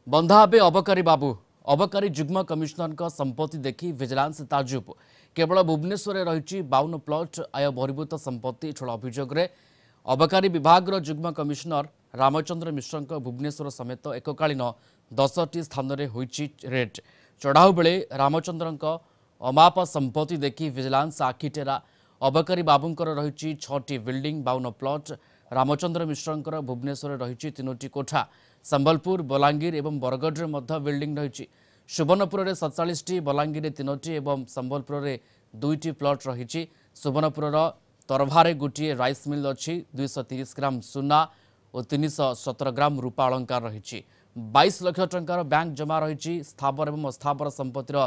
बंधा हे अबकारी बाबू अबकारी जुग्म कमिशनर संपत्ति देखि विजिलेंस ताजुब केवल भुवनेश्वर रही 52 प्लट आय बहिर्भूत संपत्ति ठोल अभियोग अबकारी विभाग जुग्म कमिशनर रामचंद्र मिश्र भुवनेश्वर समेत एककालीन 10टी स्थान में होइछि रेड चढ़ाऊ बेले रामचंद्र अमाप संपत्ति देखि विजिलेंस आखिटेरा अबकारी बाबूंकर रही 6टी बिल्डिंग 52 प्लट रामचंद्र मिश्र भुवनेश्वर रही 3टी कोठा संबलपुर बलांगीर एवं बरगढ़ में बिल्डिंग रही सुवर्णपुर में 47टी बलांगीर 3टी एवं संबलपुर में 2टी प्लट रही सुवर्णपुर तरभारे गोटे राइस मिल अच्छी 230 ग्राम सुना और 317 ग्राम रूपा अलंकार रही 22 लाख टंकार बैंक जमा रही स्थावर एवं अस्थावर संपत्तिर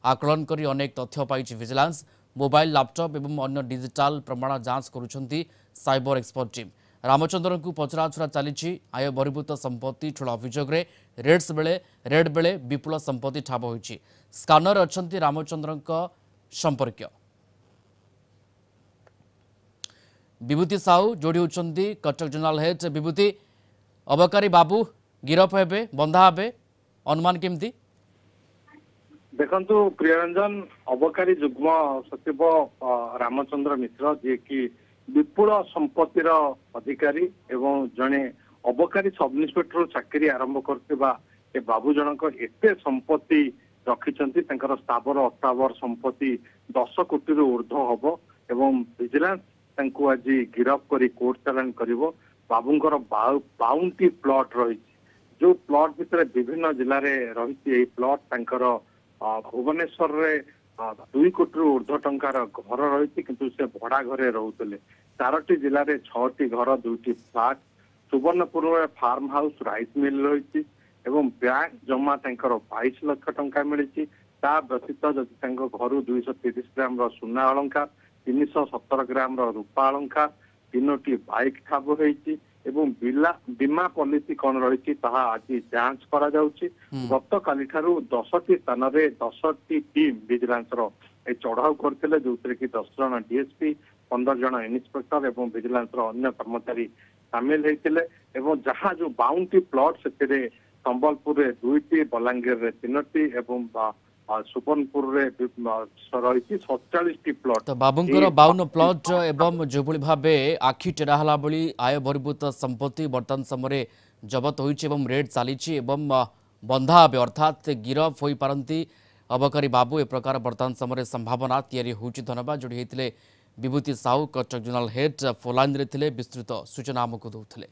आकलन कर अनेक तथ्य पाई विजिलेंस मोबाइल लैपटॉप एवं अन्य डिजिटल प्रमाण जांच करुछंती साइबर एक्सपर्ट टीम रामचंद्र को पचराउचरा चली आय बहिर्भूत संपत्ति ठोल अभियोग रेड बेले विपुल संपत्ति ठाब होइछि स्कानर अछंती रामचंद्र संपर्क विभूति साहू जोड़ी होती कटक जनरल हेड विभूति अबकारी बाबू गिरफ हेबे बंधा हेबे अनुमान केमती देखंतु प्रियरंजन अबकारी जुग्म सचिव रामचंद्र मिश्र जी की विपुल संपत्तिर अधिकारी एवं जड़े अबकारी सब इन्स्पेक्टर चाकरी आरंभ कर बाबू जनक एते संपत्ति रखिछंती तंकर स्थावर अस्थावर संपत्ति 10 कोटी ऊर्ध्व हब एवं विजिलेंस तांको आज गिरफ करी कोर्ट चालान करिवो बाबूंकर 52टी प्लॉट रही जो प्लॉट भितर विभिन्न जिले में रही प्लॉट तांकर भुवनेश्वर रे 2 कोटी ऊर्ध्व टंकार घर रही किंतु से भड़ा घरे रोते 4टी जिले में 6टी घर 2टी फ्लाट सुवर्णपुर में फार्म हाउस राइस मिल रही एवं बैंक जमा 22 लाख टंका मिली व्यतीत जदि घर 230 ग्राम सुना अलंकार 317 ग्राम रूपा अलंकार 3टी बाइक ठाब होती एवं बीमा पॉलिसी कौन रही आज जांच करा जाउछि गत काली ठारू 10टी स्थान में 10टी टीम विजिलेंस चढ़ाऊ करते जो कि 10 जन डीएसपी 15 जन इन्स्पेक्टर एवं विजिलेंस अन्य कर्मचारी सामिल होते जहाँ जो 52टी प्लॉट से संबलपुर में 2टी बलांगीर में 3टी एवं सुवर्णपुर रही 47टी प्लॉट तो बाबूंकर 52 प्लॉट एवं जो भाव आखि टेढ़ा भली आय बहिर्भूत संपत्ति वर्तमान समय जबत होइछि एवं रेड चली बंधा हे अर्थात गिरफ हो पारती अबकारी बाबू ए प्रकार वर्तमान समय संभावना तैयारी होइछि धन्यवाद जोड़ी होते विभूति साहू कटक जनरल हेड फोलाइन रे विस्तृत सूचना आमको दौथिले।